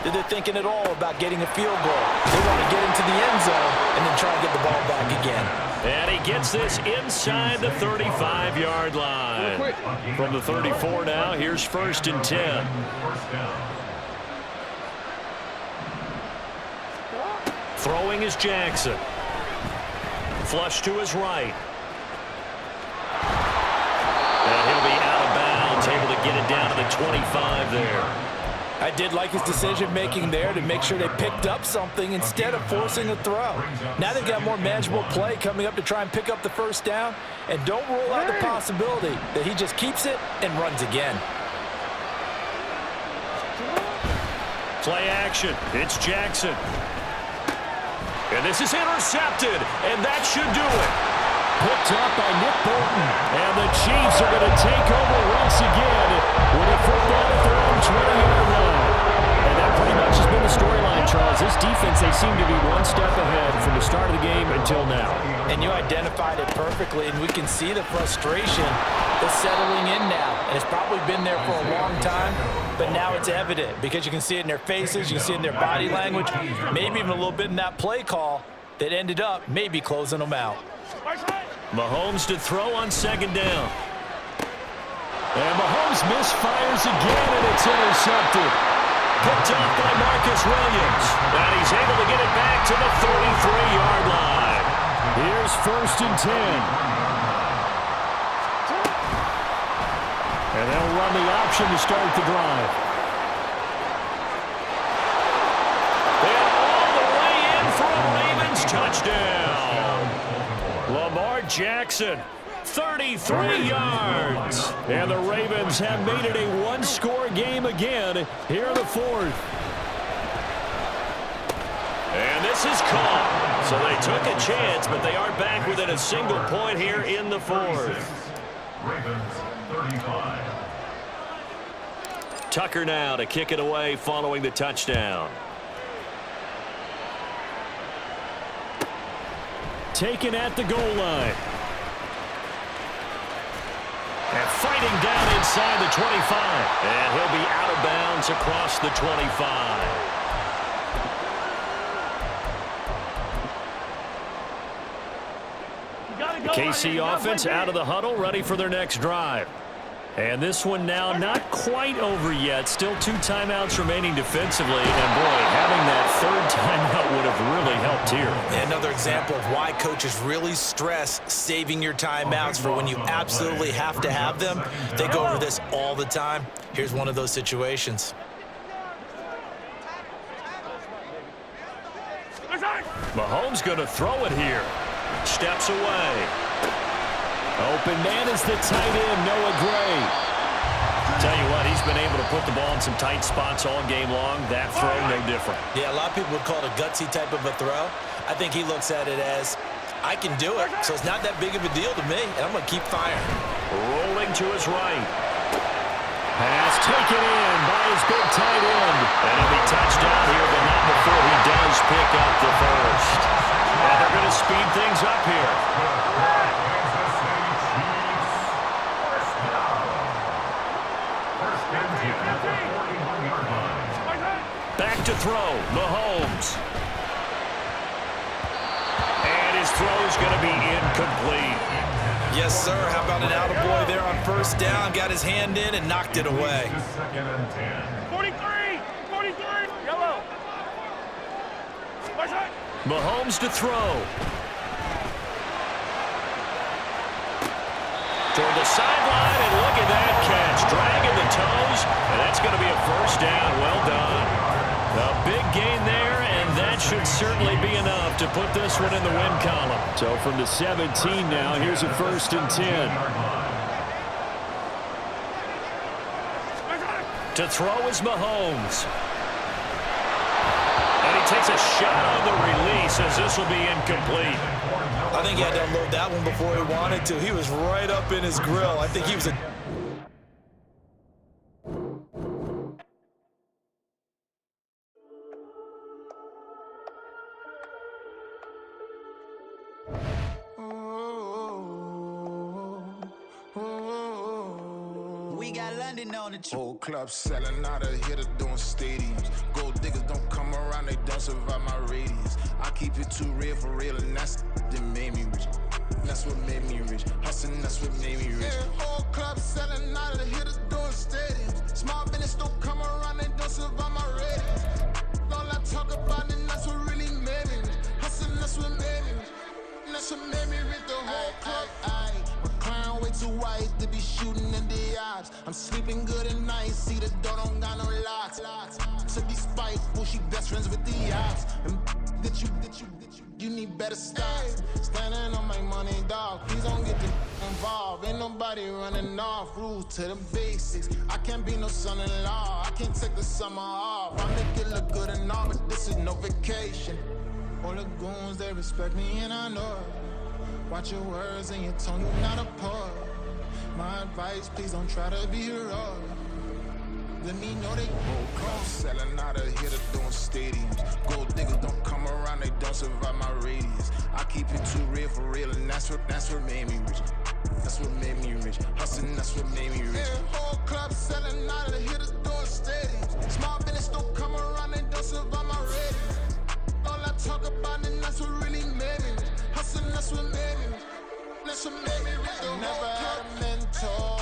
that they're thinking at all about getting a field goal. They want to get into the end zone and then try and get the ball back again. And he gets this inside the 35-yard line. From the 34 now, here's 1st and 10. Throwing is Jackson. Flush to his right. And he'll be out of bounds, able to get it down to the 25 there. I did like his decision-making there to make sure they picked up something instead of forcing a throw. Now they've got more manageable play coming up to try and pick up the first down, and don't rule out the possibility that he just keeps it and runs again. Play action. It's Jackson. And this is intercepted, and that should do it. Picked up by Nick Bolton. And the Chiefs are going to take over once again with a football at their own 20-yard line. And that pretty much has been the storyline, Charles. This defense, they seem to be one step ahead from the start of the game until now. And you identified it perfectly, and we can see the frustration that's settling in now. And it's probably been there for a long time, but now it's evident because you can see it in their faces, you can see it in their body language, maybe even a little bit in that play call that ended up maybe closing them out. Mahomes to throw on 2nd down. And Mahomes misfires again, and it's intercepted. Picked off by Marcus Williams. And he's able to get it back to the 33-yard line. Here's 1st and 10. And they'll run the option to start the drive. And all the way in for a Ravens touchdown. Lamar Jackson, 33 yards. And the Ravens have made it a one-score game again here in the 4th. And this is caught. So they took a chance, but they are back within a single point here in the 4th. Ravens 35. Tucker now to kick it away following the touchdown. Taken at the goal line. And fighting down inside the 25. And he'll be out of bounds across the 25. KC offense out of the huddle, ready for their next drive. And this one now not quite over yet. Still 2 timeouts remaining defensively. And, boy, having that 3rd timeout would have really helped here. And another example of why coaches really stress saving your timeouts for when you absolutely have to have them. They go over this all the time. Here's one of those situations. Mahomes going to throw it here. Steps away. Open man is the tight end, Noah Gray. Tell you what, he's been able to put the ball in some tight spots all game long. That throw, no different. Yeah, a lot of people would call it a gutsy type of a throw. I think he looks at it as, I can do it, so it's not that big of a deal to me, and I'm going to keep firing. Rolling to his right. Pass taken in by his big tight end. And he'll be touched down here, but not before he does pick up the first. And they're going to speed things up here. Back to throw, Mahomes. And his throw's going to be incomplete. Yes, sir. How about an attaboy there on 1st down? Got his hand in and knocked it away. 43! Yellow! Mahomes to throw. Toward the sideline, and look at that catch. Dragging the toes, and that's going to be a 1st down. Well done. A big gain there, and that should certainly be enough to put this one in the win column. So from the 17 now, here's a 1st and 10. To throw is Mahomes. And he takes a shot on the release as this will be incomplete. I think he had to unload that one before he wanted to. He was right up in his grill. I think he was a... We got London on the whole club selling out of here to doing stadiums. Gold diggers keep it too real for real, and that's that made me rich. That's what made me rich. Hustling, that's what made me rich. Yeah, whole club selling out of the hitters doing stadiums. Small business don't come around, they don't survive my ratings. All I talk about it, that's what really made me rich. Hustling, that's what made me rich. That's what made me rich. The whole club. My crown way too white to be shooting in the eyes. I'm sleeping good at night, see the door don't got no locks. To be spiteful, she best friends with the ops. And that you need better stop. Standing on my money, dog. Please don't get involved. Ain't nobody running off. Rules to the basics. I can't be no son-in-law. I can't take the summer off. I make it look good and all, but this is no vacation. All the goons, they respect me and I know it. Watch your words and your tone, you're not a poet. My advice, please don't try to be heroic. Let me know they whole clubs selling out of here to doing stadiums. Gold diggers don't come around, they don't survive my radius. I keep it too real for real, and that's what made me rich. That's what made me rich. Hustling, that's what made me rich. Yeah, whole clubs selling out of the here to doing stadiums. Small business don't come around, they don't survive my radius. All I talk about it, that's what really made me rich. Hustling, that's what made me rich. That's what made me rich. I never had a mentor.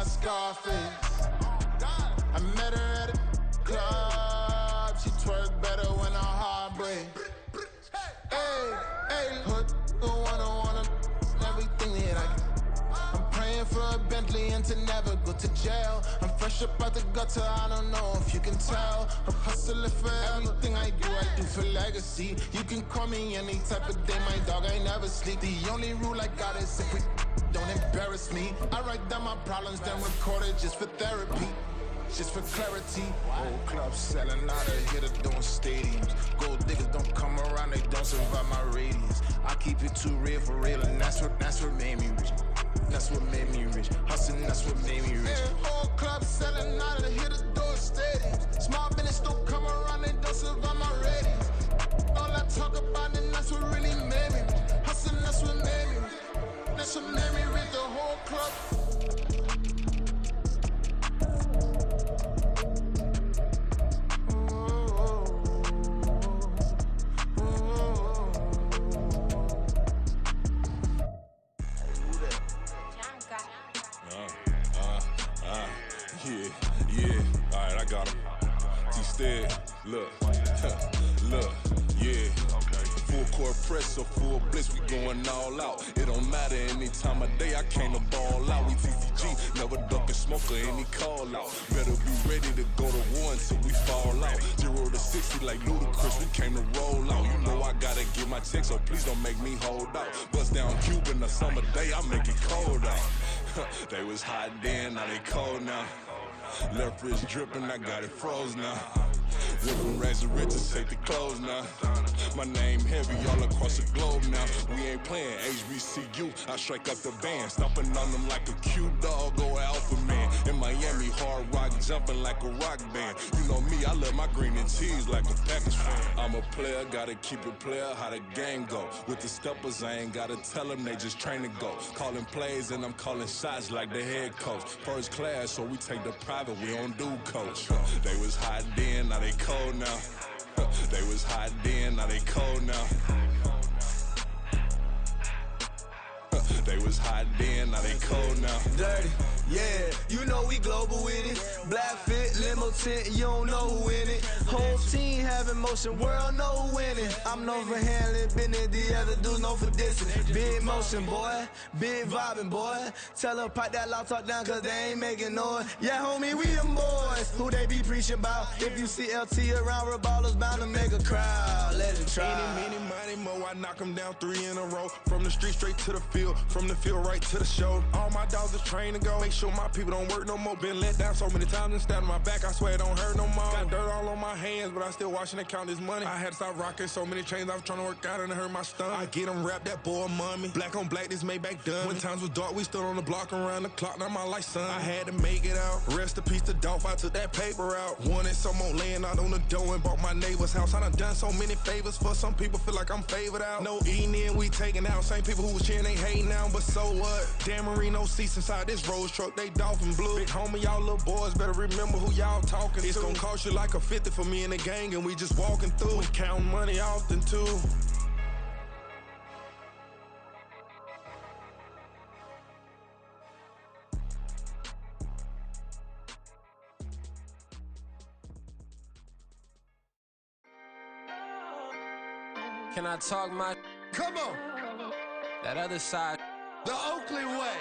Scarface. I met her at a club. She twerk better when her heart breaks. Hey, put the one everything that I can. I'm praying for a Bentley and to never go to jail. I'm fresh up out the gutter, I don't know if you can tell. I'm hustling for everything I do for legacy. You can call me any type of day, my dog, I never sleep. The only rule I got is if we don't embarrass me. I write down my problems, then record it just for therapy, just for clarity. Whole club selling out of here to doing stadiums. Gold diggers don't come around, they don't survive my radius. I keep it too real for real, and that's what made me rich. That's what made me rich. Hustling, that's what made me rich. Yeah, whole club selling out of here to doing stadiums. Small business don't come around, they don't survive my radius. All I talk about it, that's what really made me rich. Hustling, that's what made me rich. That's what made me rich, the whole club. Yeah. Alright, I got him. T-Stead, look, yeah. Full court press or full blitz, we going all out. It don't matter any time of day, I came to ball out. We TCG, never duckin' smoke or any call out. Better be ready to go to war until we fall out. 0 to 60 like Ludacris, we came to roll out. You know I gotta get my check, so please don't make me hold out. Bust down Cuban a summer day, I make it cold out. They was hot then, now they cold now. Left wrist dripping, I got it froze now. Went from rags to riches, take the clothes now. My name heavy all across the globe now. We ain't playing HBCU, I strike up the band. Stomping on them like a cute dog or alpha man. In Miami, hard rock jumping like a rock band. You know me, I love my green and cheese like a Packers fan. I'm a player, gotta keep it player, how the game go. With the steppers, I ain't gotta tell them, they just train to go. Calling plays and I'm calling shots like the head coach. First class, so we take the private, we don't do coach. They was hot then, now they cold now. They was hot then, now they cold now. They was hot then, now they cold now. Dirty, yeah, you know we global with it. Black fit, limo tint, you don't know who in it. Whole team having motion, world know who winning. I'm known for handling business, the other dudes known for dissing. Big motion, boy, big vibing, boy. Tell her pipe that loud talk down, cause they ain't making noise. Yeah, homie, we them boys, who they be preaching about. If you see LT around, Reballo's bound to make a crowd. Let it try. Many, mo, I knock them down 3 in a row. From the street straight to the field, from the field right to the show. All my dogs are trained to go. Make sure my people don't work no more. Been let down so many times and stand on my back, I swear it don't hurt no more. Got dirt all on my hands, but I still watching and count this money. I had to stop rocking so many chains, I was trying to work out and it hurt my stomach. I get them wrapped, that boy mommy. Black on black, this Maybach done. When times was dark, we stood on the block around the clock, now my life son. I had to make it out. Rest in peace to Dolph, I took that paper out. Wanted some more laying out on the dough and bought my neighbor's house. I done done so many favors for some people, feel like I'm favored out. No eating in, we taking out. Same people who was cheering, they hating now, but so what? Dan Marino seats inside this Rolls truck. smoke, they dolphin blue. Big homie, y'all little boys better remember who y'all talking to. It's gonna cost you like a 50 for me and the gang, and we just walking through. We counting money often too. Can I talk my? Come on, That other side? the Oakland way.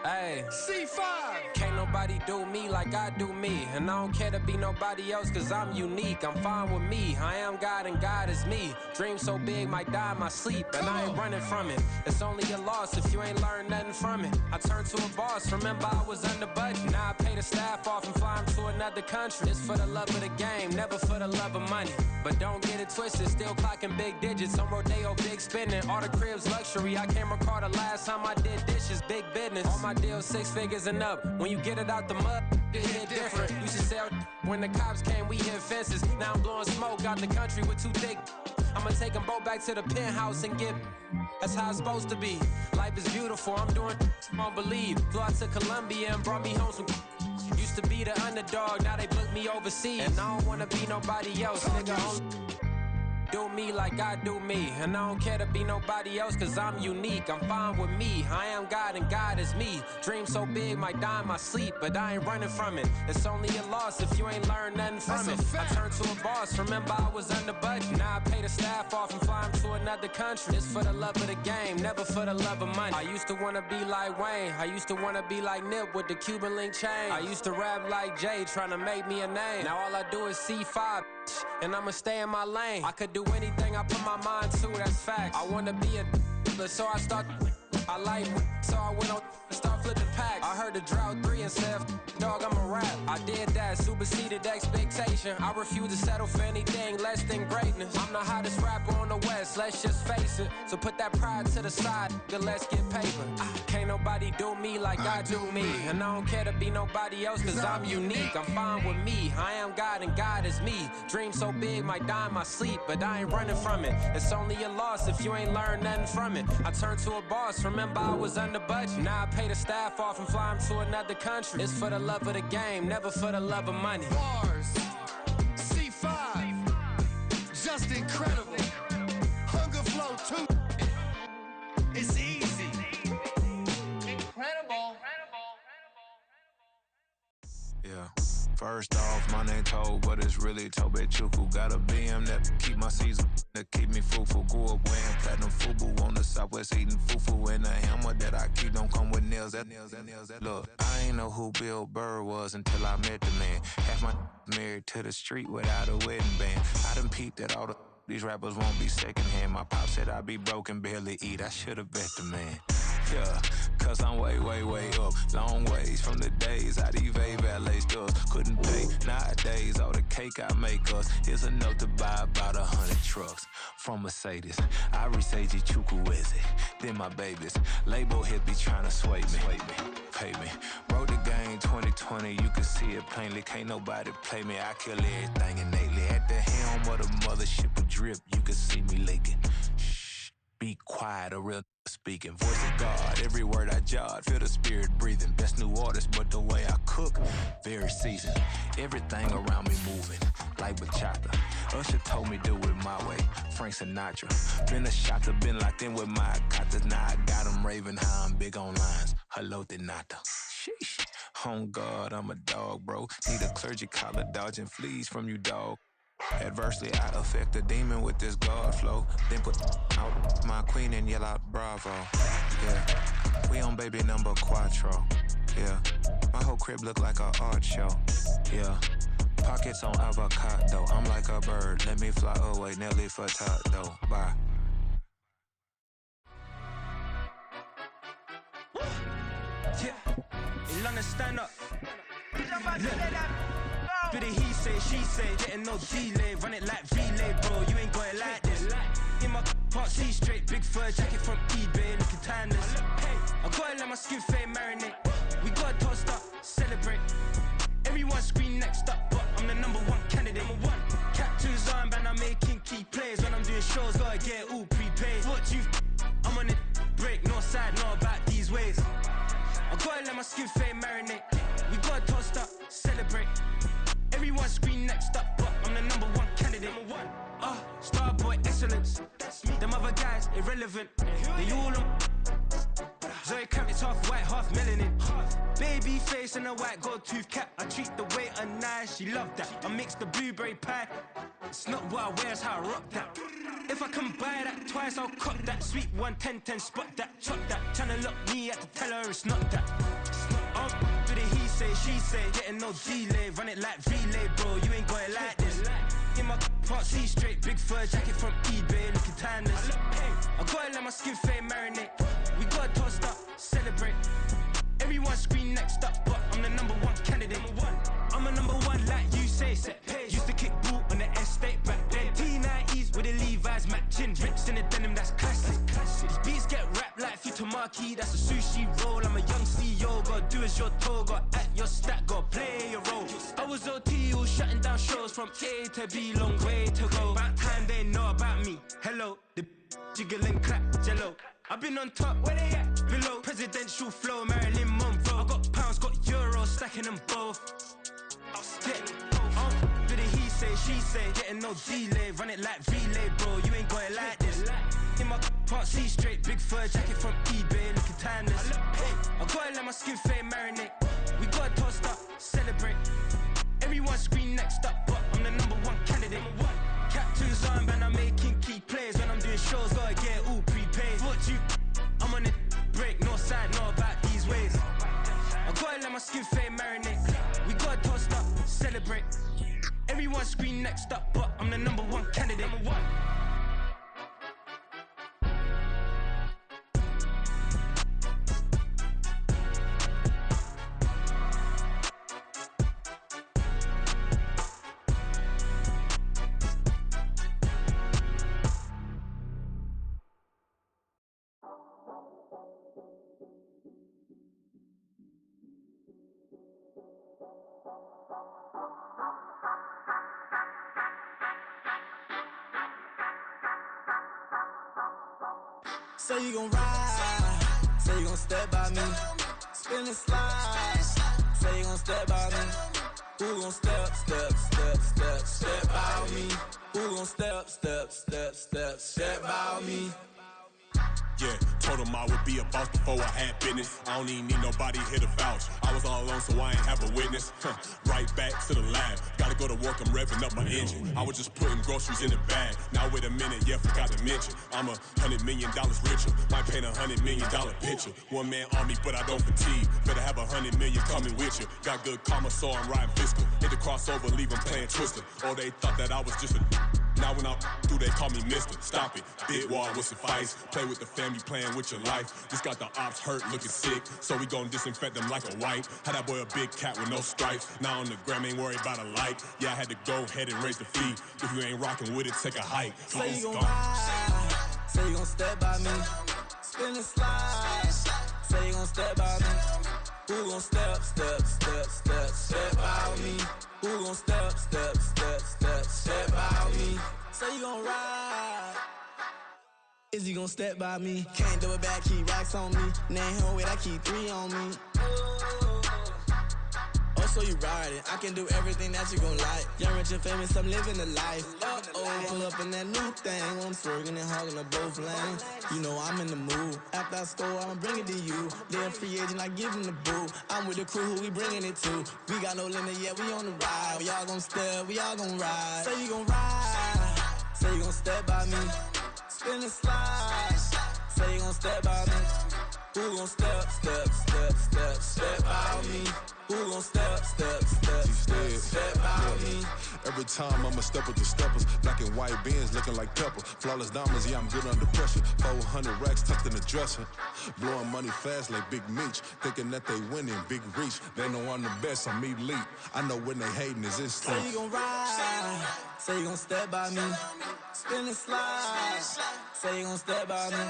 Hey, C5. can't nobody do me like I do me. And I don't care to be nobody else, cause I'm unique. I'm fine with me. I am God and God is me. Dream so big, might die in my sleep. And I ain't running from it. It's only a loss if you ain't learned nothing from it. I turned to a boss, remember I was under budget. Now I pay the staff off and fly them to another country. It's for the love of the game, never for the love of money. But don't get it twisted, still clocking big digits. On Rodeo, big spending. All the cribs luxury. I can't recall the last time I did dishes, big business. All my deals 6 figures and up. When you get it out the mud, it hit different. Used to sell when the cops came, we hit fences. Now I'm blowing smoke out the country with 2 thick. I'ma take them both back to the penthouse and get. That's how it's supposed to be. Life is beautiful, I'm doing won't believe. Flew out to Colombia and brought me home some. Used to be the underdog, now they book me overseas. And I don't wanna be nobody else, nigga. Do me like I do me. And I don't care to be nobody else, cause I'm unique. I'm fine with me. I am God and God is me. Dream so big, might die in my sleep, but I ain't running from it. It's only a loss if you ain't learned nothing from it. I turned to a boss, remember I was under budget. Now I pay the staff off and fly them to another country. It's for the love of the game, never for the love of money. I used to wanna be like Wayne. I used to wanna be like Nip with the Cuban link chain. I used to rap like Jay, trying to make me a name. Now all I do is C5, and I'ma stay in my lane. I could do anything I put my mind to, that's fact. I wanna be a so I start. I like so I went on and start flipping packs. I heard the drought 3 and said, dog, I'm a rap. I did that, superseded expectation. I refuse to settle for anything less than greatness. I'm the hottest rapper on the West, let's just face it. So put that pride to the side, then let's get paper. Can't nobody do me like I do me. And I don't care to be nobody else, cause I'm unique. I'm fine with me. I am God and God is me. Dream so big, might die in my sleep, but I ain't running from it. It's only a loss if you ain't learned nothing from it. I turned to a boss, remember I was under budget. Now I pay the staff off and fly them to another country. It's for the love of the game, never for the love of money. Bars. C5. Just incredible. Hunger Flow 2. It's easy. Incredible. Yeah. First off, my name Tobe, but it's really Tobe Chuku. Got a BM that keep my season, that keep me fruitful. Grew up wearing platinum FUBU on the Southwest, eating fufu. And a hammer that I keep don't come with nails. Look, I ain't know who Bill Burr was until I met the man. Half my married to the street without a wedding band. I done peeped that all these rappers won't be secondhand. My pop said I'd be broken, barely eat. I should've bet the man. Yeah, cause I'm way, way, way up. Long ways from the days I these valet stores couldn't pay. Nowadays, all the cake I make us is enough to buy about 100 trucks from Mercedes. I resage Chukwueze, then my babies. Label hit be trying to sway me, pay me. Wrote the game 2020, you can see it plainly. Can't nobody play me, I kill everything innately. At the helm of the mothership with drip, you can see me leaking. Shh, be quiet, a real speaking. Voice of God, every word I jot, feel the spirit breathing. Best new artist, but the way I cook, very seasoned. Everything around me moving, like bachata. Usher told me do it my way, Frank Sinatra. Been a shotter, been locked in with my cotters. Now I got them raving how I'm big on lines. Hello, Denata. Sheesh. On God, I'm a dog, bro. Need a clergy collar, dodging fleas from you, dog. Adversely, I affect the demon with this God flow. Then put out my queen and yell out bravo. Yeah, we on baby number quattro. Yeah, my whole crib look like a art show. Yeah, pockets on avocado. I'm like a bird, let me fly away. Nelly Furtado, bye. Yeah, in London, stand up. Do the he say, she say, getting no delay, run it like relay, bro, you ain't got it like this. In my part, see straight, big fur jacket from eBay, looking timeless. I gotta let my skin fade marinate. We gotta toast up, celebrate. Everyone scream next up, but I'm the number one candidate. Captain's armband, I'm making key plays. When I'm doing shows, gotta get all prepaid. What you I'm on it, break, no side, no about these ways. I gotta let let my skin fade marinate. We got toast up, celebrate. Everyone scream next up, but I'm the number one candidate. Starboy excellence. Them other guys irrelevant. They all on. Zoe Kravitz half white, half melanin. Baby face and a white gold tooth cap. I treat the waiter nice, she love that. I mix the blueberry pie. It's not what I wear, it's how I rock that. If I can buy that twice, I'll cut that. Sweet 110, spot that, chop that. Tryna lock me at to tell her it's not that. Do the he say, she say, getting no delay. Run it like relay, bro, you ain't got it like this. In my part C straight, big fur jacket from eBay, looking timeless. I gotta let my skin fade marinate. We got toast up, celebrate. Everyone scream next up, but I'm the number one candidate. I'm a number one like you say, set pace. Used to kick boot on the estate back then. T90s with the Levi's matching. Rips in the denim, that's classic. These beats get wrapped like Futamaki, that's a sushi roll. I'm a young CEO, gotta do as you're told. Gotta act your stat, gotta play your role. I was OT, all shutting down shows from A to B, long way to go. About time they know about me. Hello, the jiggle and clap, jello. I've been on top, where they at? Below, presidential flow, Marilyn Monroe. I got pounds, got euros, stacking them both. Do the he say, she say, getting no delay. Run it like relay, bro, you ain't got it like this. In my part C straight, big fur jacket from eBay, looking timeless. I gotta let my skin fade marinate. We got toast up, celebrate. Everyone scream next up, but I'm the number one candidate. Captain's armband, I'm making key plays. When I'm doing shows, gotta get it all prepaid. What you, I'm on it, break, no side, know about these ways. I gotta let my skin fade marinate. We got toast up, celebrate. Everyone scream next up, but I'm the number one candidate. Say you gon' ride, say you gon' step by me, spin and slide, say you gon' step by me. Who gon' step by me? Who gon' step by me? Yeah, told him I would be a boss before I had business. I don't even need nobody here to vouch. I was all alone, so I ain't have a witness. Right back to the lab. Gotta go to work, I'm revving up my engine. I was just putting groceries in the bag. Now wait a minute, yeah, forgot to mention. I'm $100 million richer. Might paint $100 million picture. One man army, but I don't fatigue. Better have 100 million coming with you. Got good karma, so I'm riding fiscal. Hit the crossover, leave them playing Twister. Or they thought that I was just a... Now when I do, they call me Mister. Stop it, big wall with suffice. Play with the family, playing with your life. Just got the ops hurt, looking sick. So we gon' disinfect them like a wipe. Had that boy a big cat with no stripes. Now on the gram, ain't worried about a like. Yeah, I had to go ahead and raise the fee. If you ain't rocking with it, take a hike. Say you gon' ride, say you gon' step by me, spin and slide. Say you gon' step by me. Who gon' step by me? Who gon' step by me? Say you gon' ride. Is he gon' step by me? Can't do it back, keep racks on me. Name him with, I keep 3 on me. Oh, so you riding? I can do everything that you gon' like. Young, rich, and famous, I'm living the life. Pull up in that new thing when I'm swerving and hogging up both lanes. You know I'm in the mood. After I score, I'ma bring it to you. They're a free agent, I give him the boo. I'm with the crew, who we bringing it to. We got no limit, yeah, we on the ride. We all gon' step, we all gon' ride. Say you gon' ride, say you gon' step by me. Spin and slide, say you gon' step by me. Who gon' step by me? Who gon' step by me? Every time I'ma step with the steppers. Black and white beans looking like pepper. Flawless diamonds, yeah, I'm good under pressure. 400 racks tucked in the dresser. Blowing money fast like Big Meech. Thinking that they winning, big reach. They know I'm the best, I'm elite. I know when they hating is instinct. Say you gon' ride, say you gon' step by me. Spin and slide, say you gon' step by me.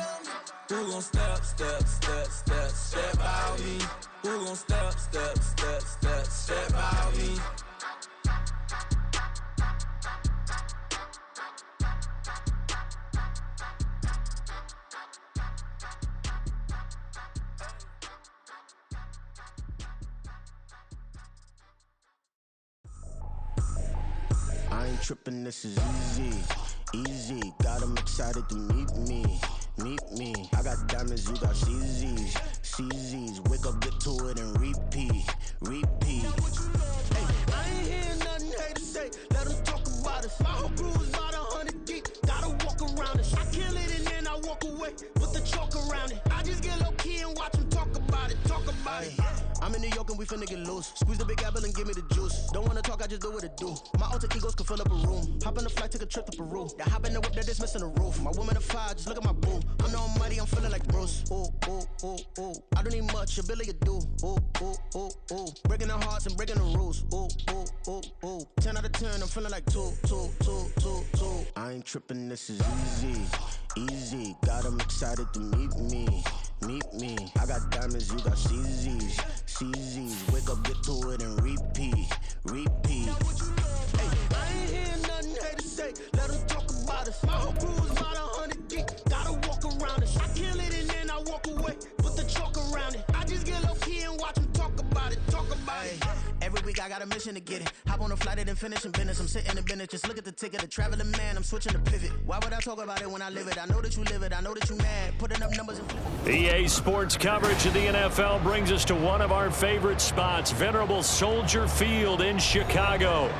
Who gon' step by me? Who gon' step by me? I ain't tripping, this is easy, easy. Got them excited to meet me. I got diamonds, you got CZs, CZs. Wake up, get to it, and repeat. Hey, I ain't hearing nothing haters say. Let them talk about us. My whole crew is about 100 deep. Gotta walk around us. I kill it and then I walk away with the chalk around it. I just get low key and watch them talk about it. I'm in New York and we finna get loose. Squeeze the big apple and give me the juice. Don't wanna talk, I just do what it do. My alter egos can fill up a room. Hop on the flight, take a trip to Peru. Yeah, hop in the whip that is missing the roof. My woman a fire, just look at my boo. I'm the almighty, I'm feeling like Bruce. Ooh. I don't need much, ability to do. Ooh. Breaking the hearts and breaking the rules. Ooh. 10 out of 10, I'm feeling like two. I ain't tripping, this is easy. Got them excited to meet me. I got diamonds, you got CZs. Wake up, get to it, and repeat. Hey, I ain't hearing nothing haters say. Let them talk about us. My whole crew is about 100 deep. Gotta walk around us. I kill it and then I walk away with the chalk around it. I just get low key and watch them talk about it. Every week I got a mission to get it. Hop on a flight and then finish in business. I'm sitting in business, just look at the ticket. A traveling man, I'm switching to pivot. Why would I talk about it when I live it? I know that you live it, I know that you mad. Putting up numbers and EA Sports coverage of the NFL brings us to one of our favorite spots, Venerable Soldier Field in Chicago.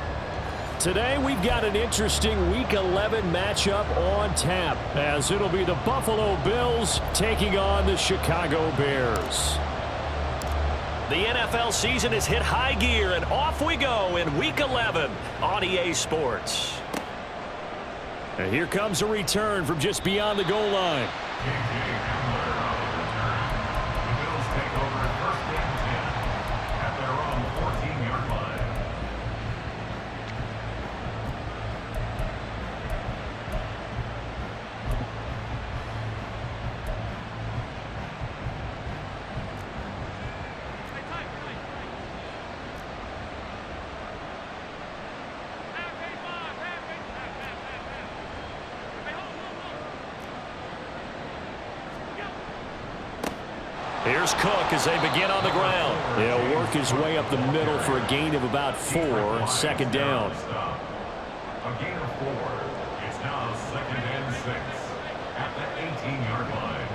Today we've got an interesting Week 11 matchup on tap, as it'll be the Buffalo Bills taking on the Chicago Bears. The NFL season has hit high gear, and off we go in Week 11 on EA Sports. And here comes a return from just beyond the goal line. Here's Cook as they begin on the ground. He'll work his way up the middle for a gain of about 4. Second down. A gain of 4. It's now 2nd and 6 at the 18-yard line.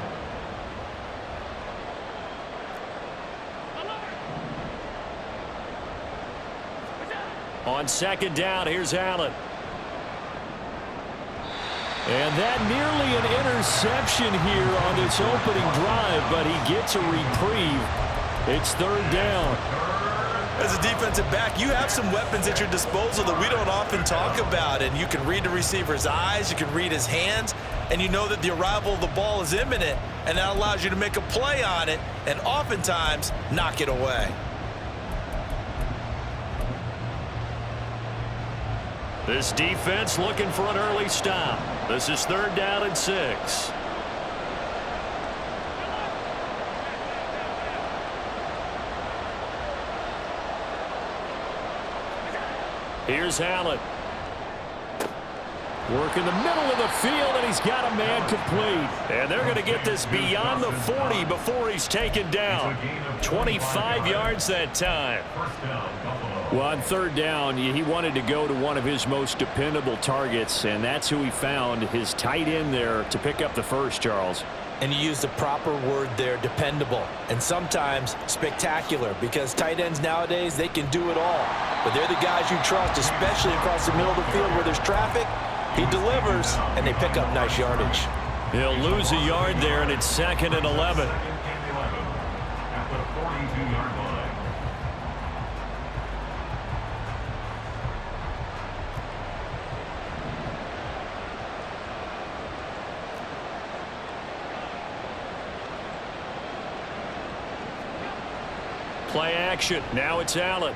On 2nd down, here's Allen. And that nearly an interception here on this opening drive, but he gets a reprieve. It's 3rd down. As a defensive back, you have some weapons at your disposal that we don't often talk about, and you can read the receiver's eyes, you can read his hands, and you know that the arrival of the ball is imminent, and that allows you to make a play on it and oftentimes knock it away. This defense looking for an early stop. This is 3rd down and 6. Here's Allen. Work in the middle of the field, and he's got a man complete. And they're going to get this beyond the 40 before he's taken down. 25 yards that time. Well, on 3rd down, he wanted to go to one of his most dependable targets, and that's who he found, his tight end there, to pick up the first, Charles. And you use the proper word there, dependable, and sometimes spectacular, because tight ends nowadays, they can do it all. But they're the guys you trust, especially across the middle of the field where there's traffic. He delivers, and they pick up nice yardage. He'll lose a yard there, and it's 2nd and 11. At the 42-yard line. Play action. Now it's Allen.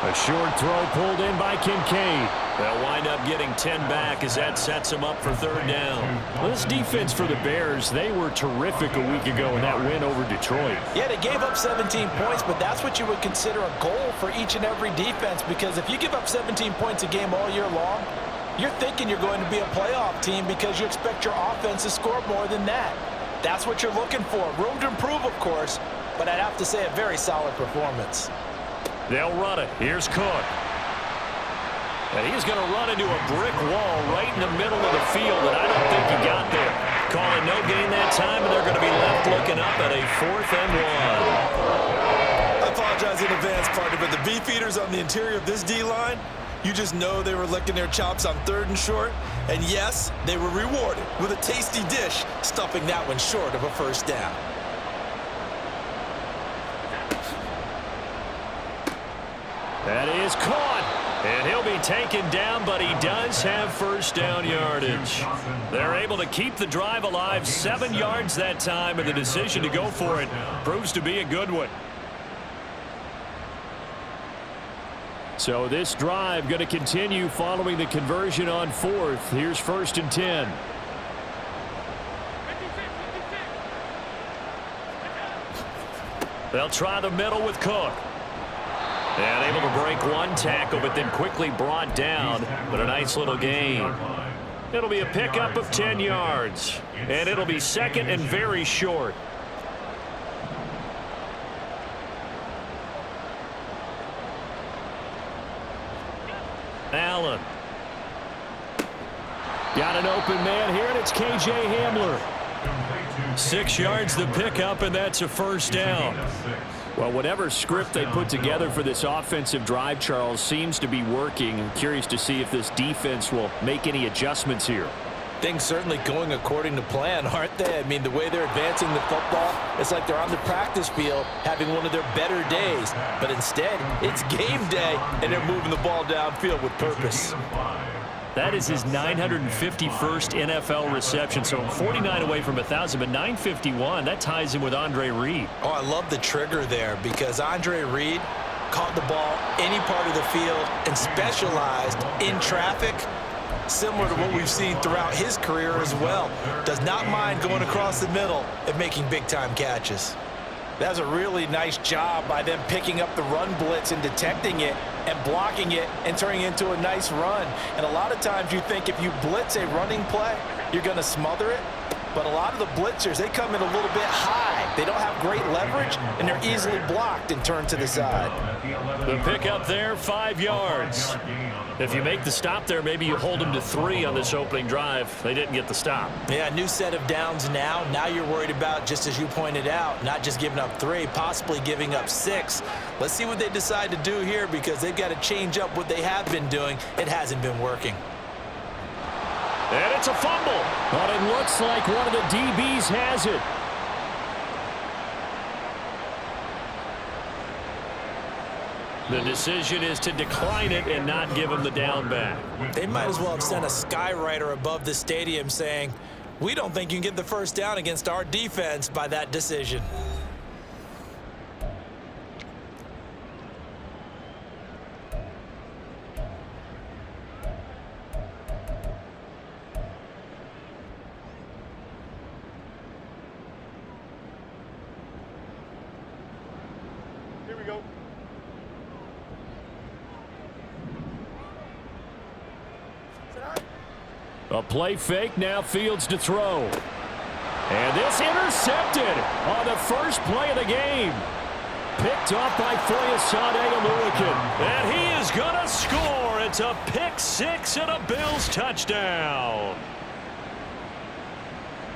A short throw pulled in by Kincaid. They'll wind up getting 10 back as that sets them up for 3rd down. Well, this defense for the Bears, they were terrific a week ago in that win over Detroit. Yeah, they gave up 17 points, but that's what you would consider a goal for each and every defense, because if you give up 17 points a game all year long, you're thinking you're going to be a playoff team because you expect your offense to score more than that. That's what you're looking for. Room to improve, of course, but I'd have to say a very solid performance. They'll run it. Here's Cook. And he's going to run into a brick wall right in the middle of the field, and I don't think he got there. Calling no gain that time, and they're going to be left looking up at a 4th and 1. I apologize in advance, partner, but the beefeaters on the interior of this D-line, you just know they were licking their chops on 3rd and short. And yes, they were rewarded with a tasty dish, stuffing that one short of a first down. That is caught. And he'll be taken down, but he does have first down yardage. They're able to keep the drive alive, 7 yards that time, and the decision to go for it proves to be a good one. So this drive going to continue following the conversion on 4th. Here's 1st and 10. They'll try the middle with Cook. And able to break one tackle, but then quickly brought down. But a nice little gain. It'll be a pickup of 10 yards. And it'll be 2nd and very short. Allen. Got an open man here, and it's K.J. Hamler. 6 yards the pickup, and that's a first down. Well, whatever script they put together for this offensive drive, Charles, seems to be working. I'm curious to see if this defense will make any adjustments here. Things certainly going according to plan, aren't they? I mean, the way they're advancing the football, it's like they're on the practice field having one of their better days. But instead, it's game day, and they're moving the ball downfield with purpose. That is his 951st NFL reception, so 49 away from 1,000, but 951, that ties him with Andre Reed. Oh, I love the trigger there because Andre Reed caught the ball any part of the field and specialized in traffic, similar to what we've seen throughout his career as well. Does not mind going across the middle and making big-time catches. That was a really nice job by them picking up the run blitz and detecting it and blocking it and turning it into a nice run. And a lot of times you think if you blitz a running play, you're going to smother it. But a lot of the blitzers, they come in a little bit high. They don't have great leverage, and they're easily blocked and turned to the side. The pickup there, 5 yards. If you make the stop there, maybe you hold them to 3 on this opening drive. They didn't get the stop. Yeah, new set of downs now. Now you're worried about, just as you pointed out, not just giving up 3, possibly giving up 6. Let's see what they decide to do here because they've got to change up what they have been doing. It hasn't been working. And it's a fumble. But it looks like one of the DBs has it. The decision is to decline it and not give him the down back. They might as well have sent a skywriter above the stadium saying, we don't think you can get the first down against our defense by that decision. Here we go. A play fake, now Fields to throw. And this intercepted on the first play of the game. Picked off by Foyesade Oluokun. And he is going to score. It's a pick 6 and a Bills touchdown.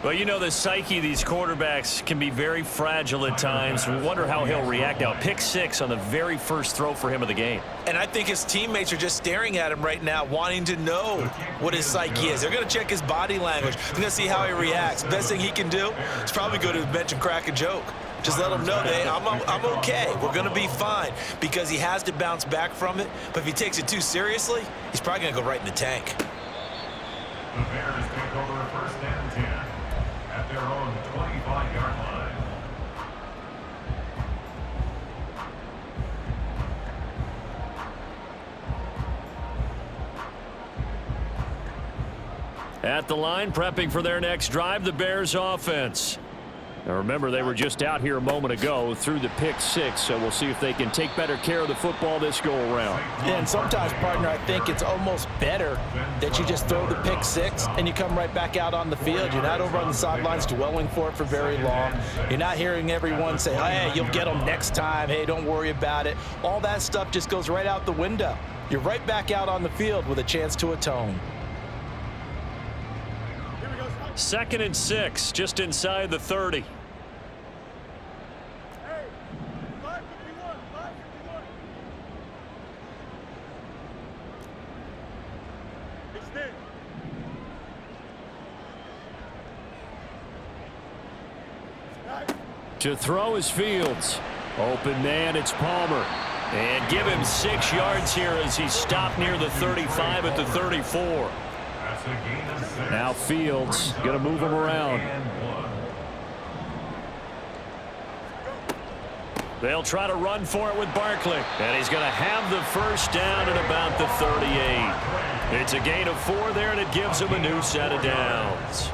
Well, you know, the psyche of these quarterbacks can be very fragile at times. We wonder how he'll react now. Pick 6 on the very first throw for him of the game. And I think his teammates are just staring at him right now, wanting to know what his psyche is. They're going to check his body language. They're going to see how he reacts. Best thing he can do is probably go to the bench and crack a joke. Just let him know, hey, I'm okay. We're going to be fine because he has to bounce back from it. But if he takes it too seriously, he's probably going to go right in the tank. The Bears take over first and 10 at their own 25-yard line. At the line, prepping for their next drive, the Bears offense. Now remember, they were just out here a moment ago through the pick 6, so we'll see if they can take better care of the football this go-around. Yeah, and sometimes, partner, I think it's almost better that you just throw the pick 6 and you come right back out on the field. You're not over on the sidelines dwelling for it for very long. You're not hearing everyone say, hey, you'll get them next time. Hey, don't worry about it. All that stuff just goes right out the window. you're right back out on the field with a chance to atone. 2nd and 6, just inside the 30. Hey, 551, 551. Extend. To throw is Fields. Open man, it's Palmer. And give him 6 yards here as he's stopped near the 35 at the 34. Now Fields going to move him around. They'll try to run for it with Barkley. And he's going to have the first down at about the 38. It's a gain of 4 there, and it gives him a new set of downs.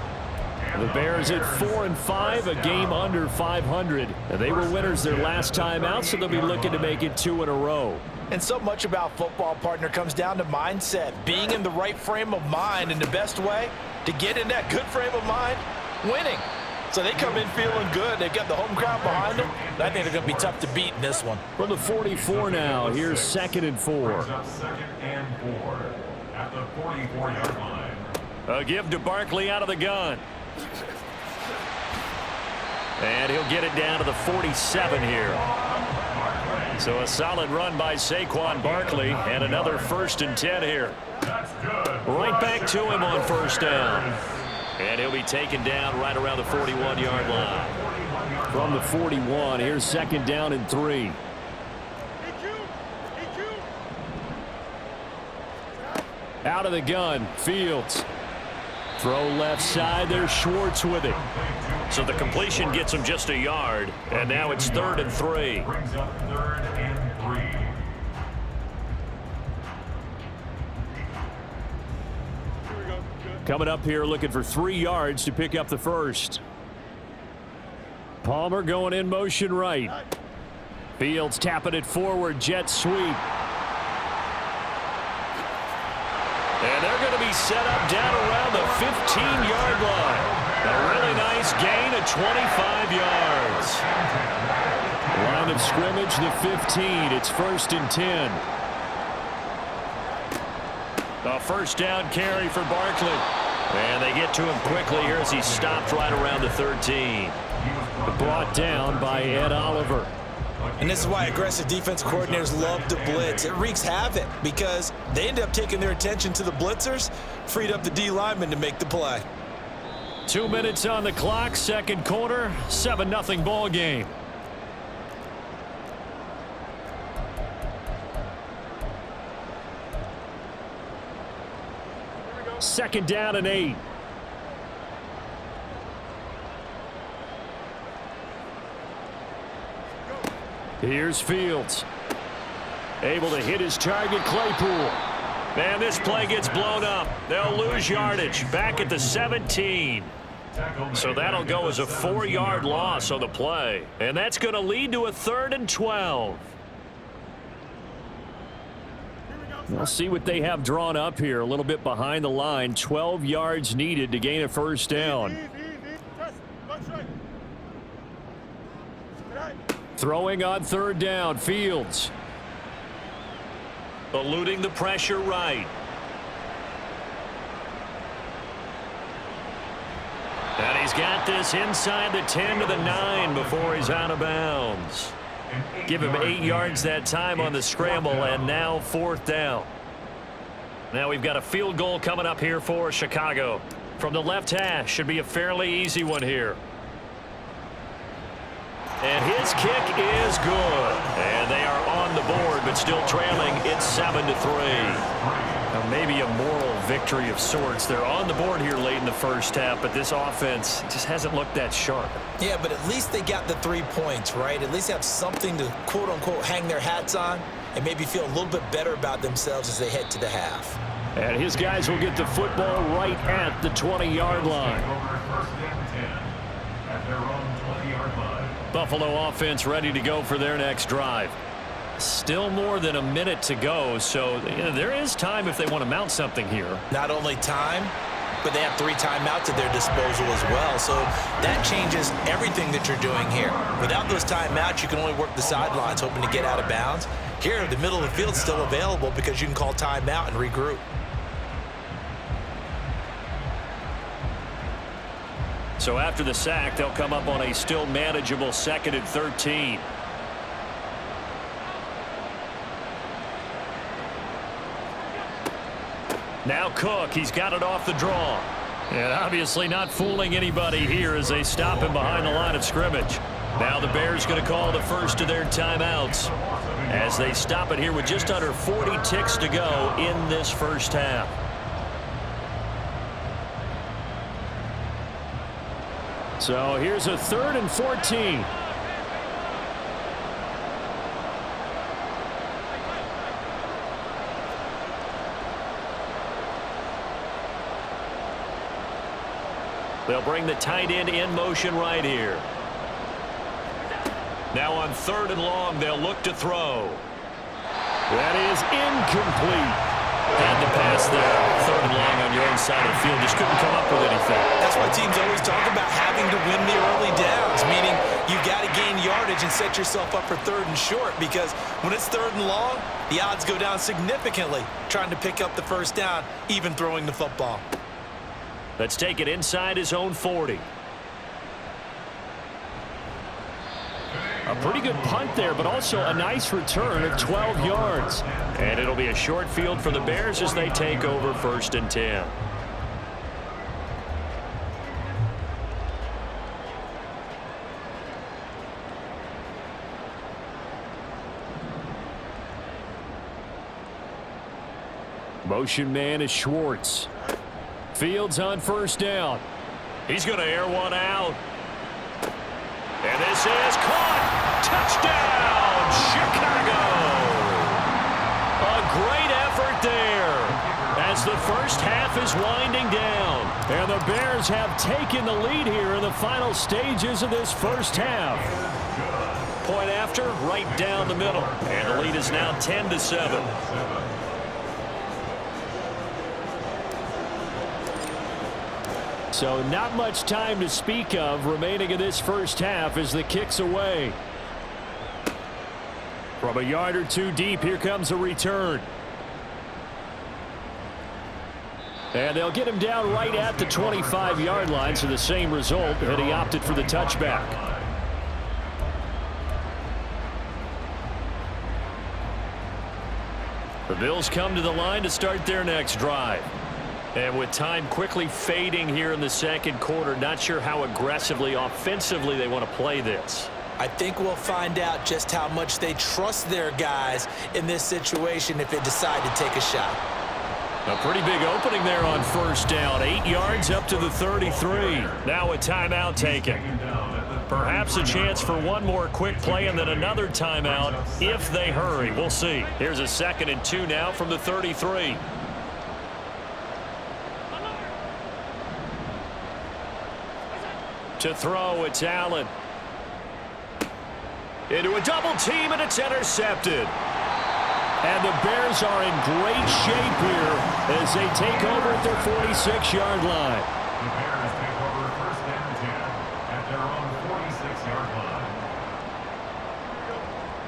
The Bears at 4-5, a game under 500. And they were winners their last time out, so they'll be looking to make it 2 in a row. And so much about football, partner, comes down to mindset. Being in the right frame of mind, and the best way to get in that good frame of mind, winning. So they come in feeling good. They've got the home crowd behind them. I think they're going to be tough to beat in this one. From the 44 now, here's 2nd and 4. 2nd and 4 at the 44-yard line. A give to Barkley out of the gun. And he'll get it down to the 47 here. So a solid run by Saquon Barkley, and another 1st and 10 here. Right back to him on 1st down. And he'll be taken down right around the 41-yard line. From the 41, here's 2nd down and 3. Out of the gun, Fields. Throw left side, there's Schwartz with it. So the completion gets him just a yard, and now it's 3rd and 3. Brings up 3rd and 3. Coming up here looking for 3 yards to pick up the first. Palmer going in motion right. Fields tapping it forward, jet sweep. And they're going to be set up down around the 15-yard line. A really nice gain of 25 yards. Line of scrimmage, the 15. It's 1st and 10. A 1st down carry for Barkley. And they get to him quickly here as he stopped right around the 13. Brought down by Ed Oliver. And this is why aggressive defense coordinators love to blitz. It wreaks havoc because they end up taking their attention to the blitzers, freed up the D lineman to make the play. 2 minutes on the clock, 2nd quarter, 7-0 ball game. Second down and 8. Here's Fields. Able to hit his target, Claypool. And this play gets blown up. They'll lose yardage back at the 17. So that'll go as a 4-yard loss on the play. And that's going to lead to a 3rd and 12. We'll see what they have drawn up here. A little bit behind the line. 12 yards needed to gain a 1st down. Throwing on 3rd down, Fields. Eluding the pressure right. And he's got this inside the 10 to the 9 before he's out of bounds. Give him 8 yards that time on the scramble, and now 4th down. Now we've got a field goal coming up here for Chicago. From the left hash, should be a fairly easy one here. And his kick is good. And they are on the board, but still trailing. It's 7-3. Now maybe a moral victory of sorts. They're on the board here late in the 1st half, but this offense just hasn't looked that sharp. Yeah, but at least they got the 3 points, right? At least have something to, quote-unquote, hang their hats on and maybe feel a little bit better about themselves as they head to the half. And his guys will get the football right at the 20-yard line. Buffalo offense ready to go for their next drive. Still more than a minute to go, so there is time if they want to mount something here. Not only time, but they have 3 timeouts at their disposal as well, so that changes everything that you're doing here. Without those timeouts, you can only work the sidelines, hoping to get out of bounds. Here, the middle of the field's still available because you can call timeout and regroup. So after the sack, they'll come up on a still manageable 2nd and 13. Now Cook, he's got it off the draw. And obviously not fooling anybody here as they stop him behind the line of scrimmage. Now the Bears going to call the first of their timeouts as they stop it here with just under 40 ticks to go in this first half. So here's a 3rd and 14. They'll bring the tight end in motion right here. Now on 3rd and long, they'll look to throw. That is incomplete. Had to pass there. 3rd and long on your own side of the field. Just couldn't come up with anything. That's why teams always talk about having to win the early downs, meaning you've got to gain yardage and set yourself up for 3rd and short, because when it's 3rd and long, the odds go down significantly trying to pick up the first down, even throwing the football. Let's take it inside his own 40. A pretty good punt there, but also a nice return of 12 yards. And it'll be a short field for the Bears as they take over 1st and 10. Motion man is Schwartz. Fields on 1st down. He's going to air one out. And this is caught. Touchdown, Chicago. A great effort there as the first half is winding down. And the Bears have taken the lead here in the final stages of this first half. Point after, right down the middle. And the lead is now 10-7. So not much time to speak of remaining in this first half as the kick's away. From a yard or two deep, here comes a return. And they'll get him down right at the 25-yard line, so the same result, and he opted for the touchback. The Bills come to the line to start their next drive. And with time quickly fading here in the 2nd quarter, not sure how aggressively, offensively they want to play this. I think we'll find out just how much they trust their guys in this situation if they decide to take a shot. A pretty big opening there on 1st down. 8 yards up to the 33. Now a timeout taken. Perhaps a chance for one more quick play and then another timeout if they hurry. We'll see. Here's a 2nd and 2 now from the 33. To throw, it's Allen. Into a double team, and it's intercepted. And the Bears are in great shape here as they take over at their 46-yard line. The Bears take over 1st and 10 at their own 46-yard line.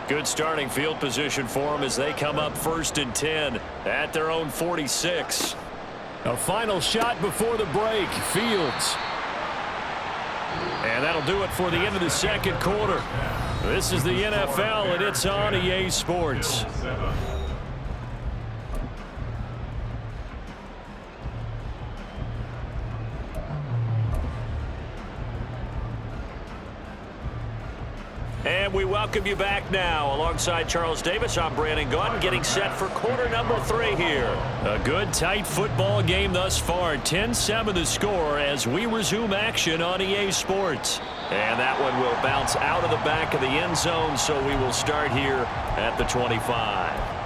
Good starting field position for them as they come up 1st and 10 at their own 46. A final shot before the break. Fields. And that'll do it for the end of the 2nd quarter. This is the NFL, and it's on EA Sports. And we welcome you back now. Alongside Charles Davis, I'm Brandon Gunn, getting set for quarter number 3 here. A good, tight football game thus far. 10-7 the score as we resume action on EA Sports. And that one will bounce out of the back of the end zone, so we will start here at the 25.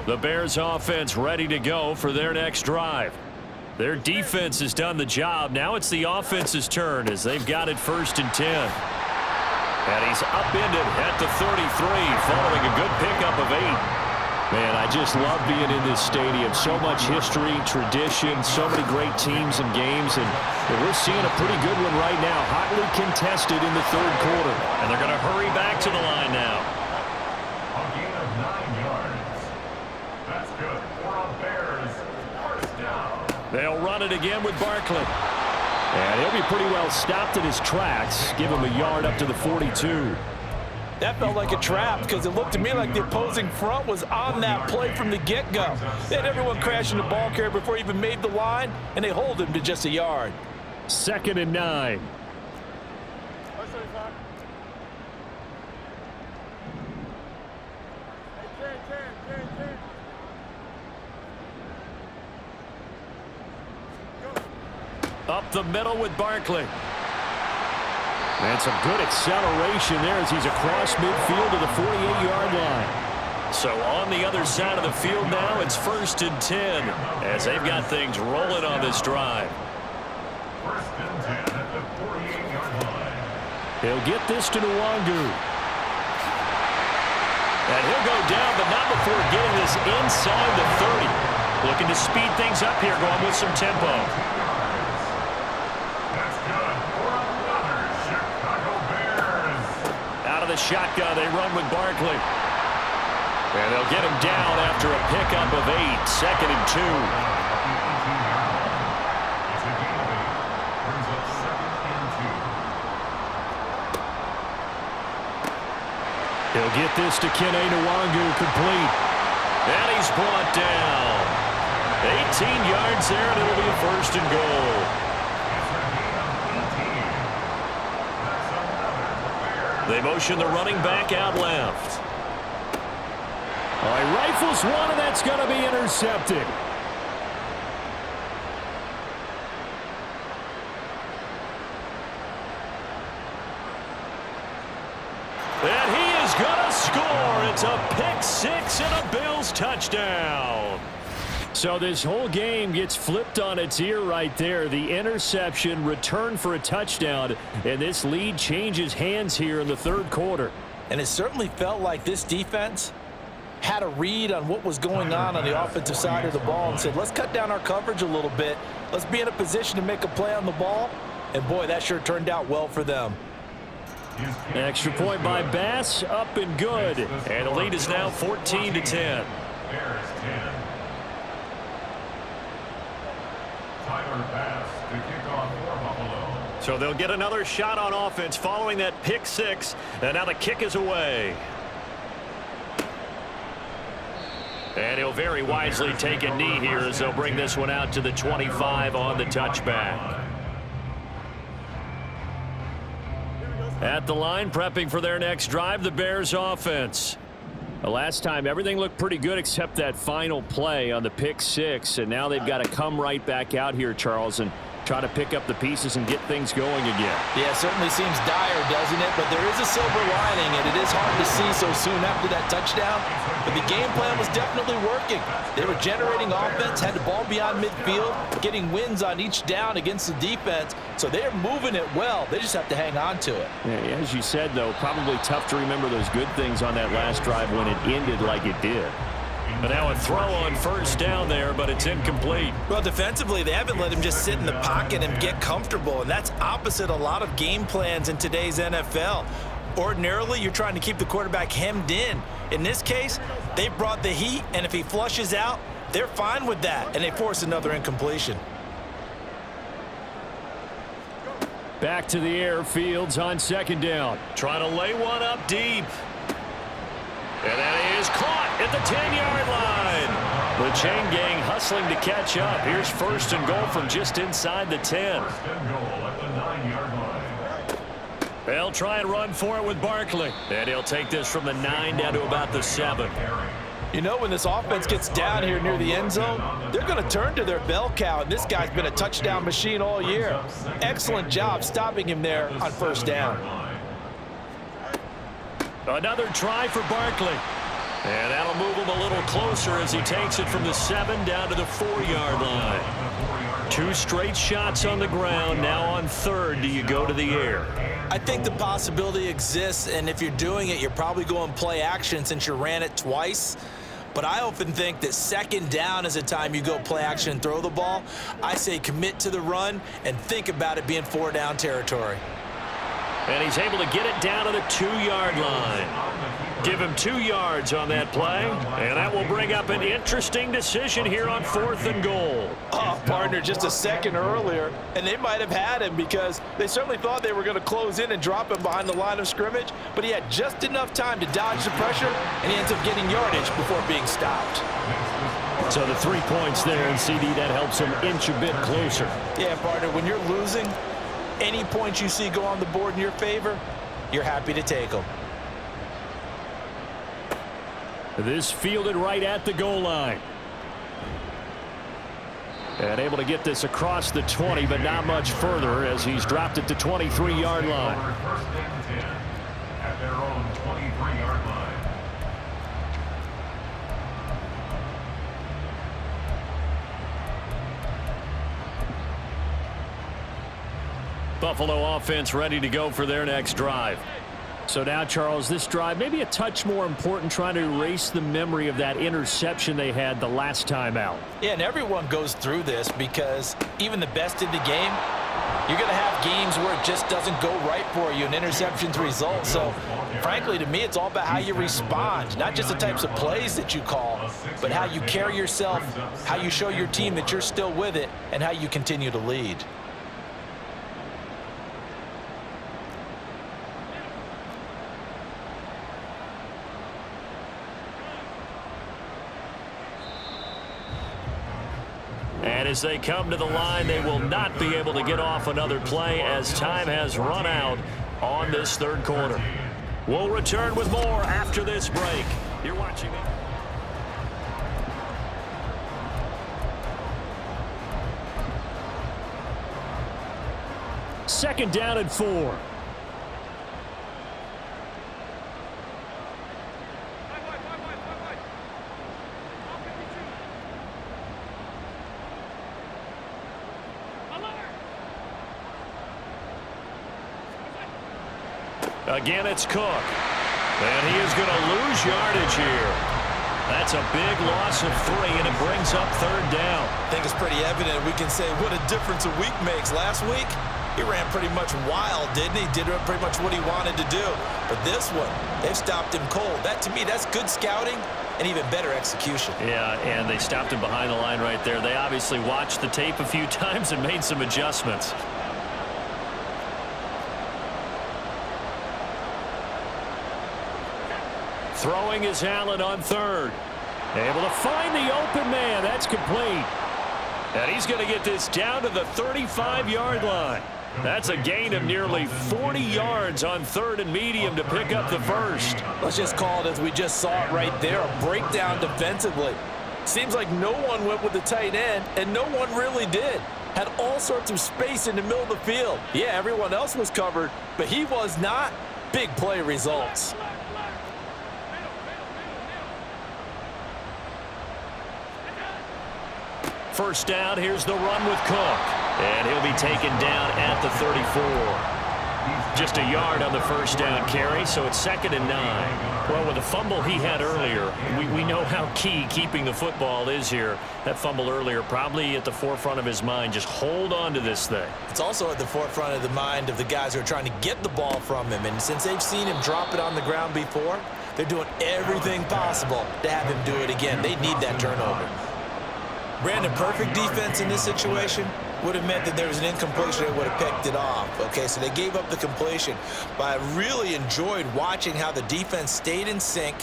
The Bears offense ready to go for their next drive. Their defense has done the job. Now it's the offense's turn as they've got it 1st and 10. And he's upended at the 33 following a good pickup of 8. Man, I just love being in this stadium. So much history, tradition, so many great teams and games, and we're seeing a pretty good one right now. Hotly contested in the third quarter. And they're going to hurry back to the line now. A gain of 9 yards. That's good for a Bears first down. They'll run it again with Barkley. And he'll be pretty well stopped in his tracks. Give him a yard up to the 42. That felt like a trap because it looked to me like the opposing front was on that play from the get-go. They had everyone crashing the ball carrier before he even made the line, and they hold him to just a yard. 2nd and 9. Up the middle with Barkley. And some good acceleration there as he's across midfield to the 48-yard line. So on the other side of the field now, it's 1st and 10 as they've got things rolling on this drive. 1st and 10 at the 48-yard line. He'll get this to Nwangu. And he'll go down, but not before getting this inside the 30. Looking to speed things up here, going with some tempo. Shotgun, they run with Barkley. And they'll get him down after a pickup of 8. 2nd and 2. He'll get this to Kene Nwangu, complete. And he's brought down. 18 yards there, and it'll be a 1st and goal. They motion the running back out left. All right, rifles one, and that's going to be intercepted. And he is going to score. It's a pick six and a Bills touchdown. So this whole game gets flipped on its ear right there. The interception, return for a touchdown, and this lead changes hands here in the third quarter. And it certainly felt like this defense had a read on what was going on the offensive side of the ball and said, let's cut down our coverage a little bit. Let's be in a position to make a play on the ball. And, boy, that sure turned out well for them. Extra point by Bass, up and good. And the lead is now 14-10. Bears 10. Tyler Bass to kick off for Buffalo. So they'll get another shot on offense following that pick six. And now the kick is away. And he'll very wisely take a knee here as they'll bring this one out to the 25 on the touchback. At the line, prepping for their next drive, the Bears offense. The last time, everything looked pretty good except that final play on the pick six. And now they've got to come right back out here, Charles, and try to pick up the pieces and get things going again. Yeah, it certainly seems dire, doesn't it? But there is a silver lining, and it is hard to see so soon after that touchdown. But the game plan was definitely working. They were generating offense, had the ball beyond midfield, getting wins on each down against the defense. So they're moving it well. They just have to hang on to it. Yeah, as you said, though, probably tough to remember those good things on that last drive when it ended like it did. But now a throw on first down there, but it's incomplete. Well, defensively, they haven't let him just sit in the pocket and get comfortable, and that's opposite a lot of game plans in today's NFL. Ordinarily, you're trying to keep the quarterback hemmed in. In this case, they brought the heat, and if he flushes out, they're fine with that, and they force another incompletion. Back to the air, Fields on second down. Trying to lay one up deep. And that is caught at the 10-yard line. The chain gang hustling to catch up. Here's first and goal from just inside the 10. First and goal at the 9-yard line. They'll try and run for it with Barkley. And he'll take this from the 9 down to about the 7. You know, when this offense gets down here near the end zone, they're going to turn to their bell cow, and this guy's been a touchdown machine all year. Excellent job stopping him there on first down. Another try for Barkley. And that'll move him a little closer as he takes it from the 7 down to the 4-yard line. 2 straight shots on the ground. Now on third, do you go to the air? I think the possibility exists, and if you're doing it, you're probably going play action since you ran it twice. But I often think that second down is a time you go play action and throw the ball. I say commit to the run and think about it being 4-down territory. And he's able to get it down to the 2-yard line. Give him 2 yards on that play, and that will bring up an interesting decision here on 4th and goal. Oh, partner, just a second earlier, and they might have had him because they certainly thought they were going to close in and drop him behind the line of scrimmage, but he had just enough time to dodge the pressure, and he ends up getting yardage before being stopped. So the 3 points there, and CD, that helps him inch a bit closer. Yeah, partner, when you're losing, any points you see go on the board in your favor, you're happy to take them. This fielded right at the goal line. And able to get this across the 20, but not much further as he's dropped at the 23-yard line. First and 10 at their own 23-yard line. Buffalo offense ready to go for their next drive. So now, Charles, this drive maybe a touch more important, trying to erase the memory of that interception they had the last time out. Yeah, and everyone goes through this because even the best in the game, you're going to have games where it just doesn't go right for you, and interceptions result. So, frankly, to me, it's all about how you respond, not just the types of plays that you call, but how you carry yourself, how you show your team that you're still with it, and how you continue to lead. And as they come to the line, they will not be able to get off another play as time has run out on this third quarter. We'll return with more after this break. You're watching it. Second down and 4. Again, it's Cook. And he is going to lose yardage here. That's a big loss of 3, and it brings up third down. I think it's pretty evident. We can say what a difference a week makes. Last week, he ran pretty much wild, didn't he? Did pretty much what he wanted to do. But this one, they've stopped him cold. That, to me, that's good scouting and even better execution. Yeah, and they stopped him behind the line right there. They obviously watched the tape a few times and made some adjustments. Throwing is Allen on third. Able to find the open man. That's complete. And he's going to get this down to the 35-yard line. That's a gain of nearly 40 yards on third and medium to pick up the first. Let's just call it as we just saw it right there, a breakdown defensively. Seems like no one went with the tight end, and no one really did. Had all sorts of space in the middle of the field. Yeah, everyone else was covered, but he was not. Big play results. First down, here's the run with Cook. And he'll be taken down at the 34. Just a yard on the first down carry, so it's 2nd and 9. Well, with the fumble he had earlier, we know how key keeping the football is here. That fumble earlier probably at the forefront of his mind. Just hold on to this thing. It's also at the forefront of the mind of the guys who are trying to get the ball from him. And since they've seen him drop it on the ground before, they're doing everything possible to have him do it again. They need that turnover. Brandon, perfect defense in this situation would have meant that there was an incompletion that would have picked it off. Okay, so they gave up the completion. But I really enjoyed watching how the defense stayed in sync,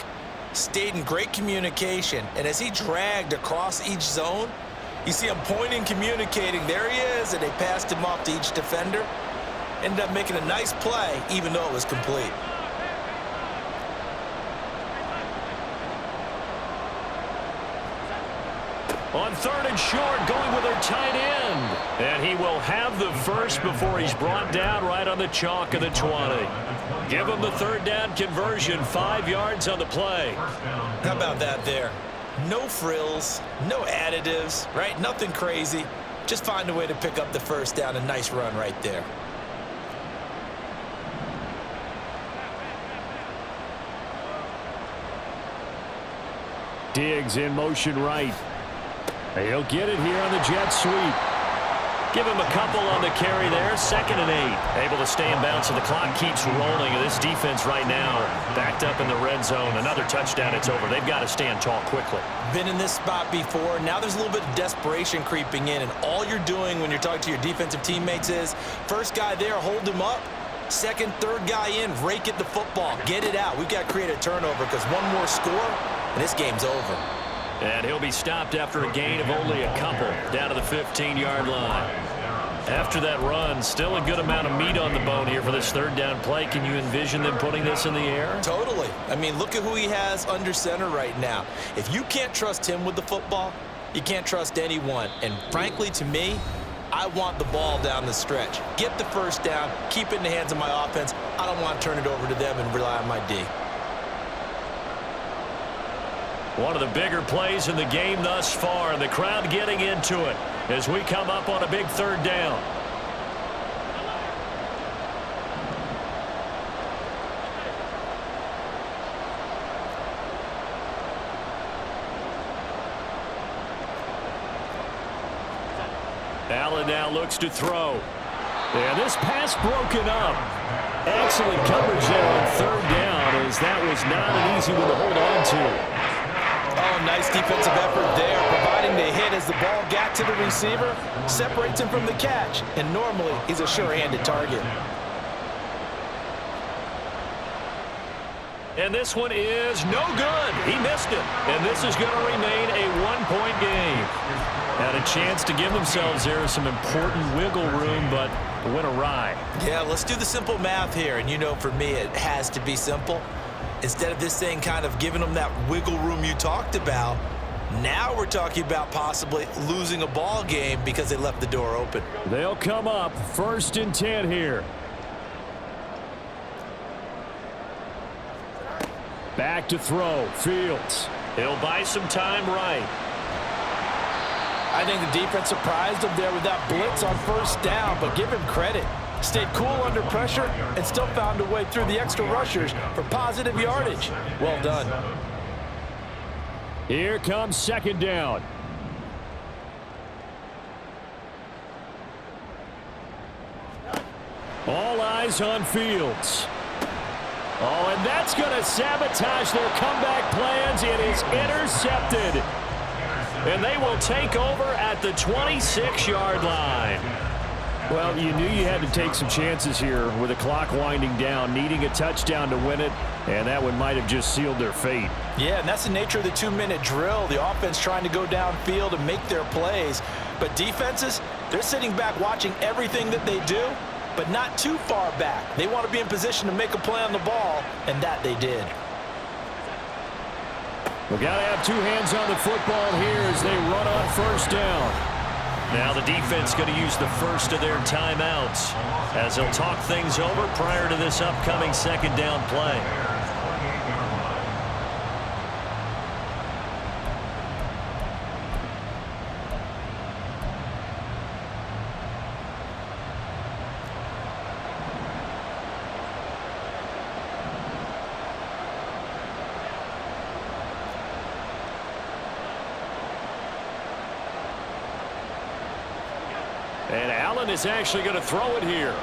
stayed in great communication, and as he dragged across each zone, you see him pointing, communicating. There he is, and they passed him off to each defender. Ended up making a nice play, even though it was complete. On third and short, going with their tight end. And he will have the first before he's brought down right on the chalk of the 20. Give him the third down conversion, 5 yards on the play. How about that there? No frills, no additives, right? Nothing crazy. Just find a way to pick up the first down. A nice run right there. Diggs in motion right. He'll get it here on the jet sweep. Give him a couple on the carry there. 2nd and 8. Able to stay in bounds, so the clock keeps rolling. This defense right now backed up in the red zone. Another touchdown, it's over. They've got to stand tall quickly. Been in this spot before. Now there's a little bit of desperation creeping in, and all you're doing when you're talking to your defensive teammates is first guy there, hold him up. Second, third guy in, rake at the football. Get it out. We've got to create a turnover because one more score, and this game's over. And he'll be stopped after a gain of only a couple down to the 15-yard line. After that run, still a good amount of meat on the bone here for this 3rd down play. Can you envision them putting this in the air? Totally. I mean, look at who he has under center right now. If you can't trust him with the football, you can't trust anyone. And frankly, to me, I want the ball down the stretch. Get the first down, keep it in the hands of my offense. I don't want to turn it over to them and rely on my D. One of the bigger plays in the game thus far, and the crowd getting into it as we come up on a big 3rd down. Allen now looks to throw. And this pass broken up. Excellent coverage there on 3rd down, as that was not an easy one to hold on to. Oh, nice defensive effort there, providing the hit as the ball got to the receiver, separates him from the catch, and normally he's a sure-handed target. And this one is no good. He missed it, and this is going to remain a 1-point game. Had a chance to give themselves there some important wiggle room, but went awry. Yeah, let's do the simple math here, and you know for me it has to be simple. Instead of this thing kind of giving them that wiggle room you talked about, now we're talking about possibly losing a ball game because they left the door open. They'll come up 1st and 10 here. Back to throw. Fields. He'll buy some time right. I think the defense surprised him there with that blitz on 1st down, but give him credit. Stayed cool under pressure and still found a way through the extra rushers for positive yardage. Well done. Here comes 2nd down. All eyes on Fields. Oh, and that's going to sabotage their comeback plans. It is intercepted. And they will take over at the 26-yard line. Well, you knew you had to take some chances here with the clock winding down, needing a touchdown to win it, and that one might have just sealed their fate. Yeah, and that's the nature of the 2-minute drill. The offense trying to go downfield and make their plays. But defenses, they're sitting back watching everything that they do, but not too far back. They want to be in position to make a play on the ball, and that they did. We've got to have 2 hands on the football here as they run on 1st down. Now the defense going to use the first of their timeouts as they'll talk things over prior to this upcoming 2nd down play. And Allen is actually going to throw it here.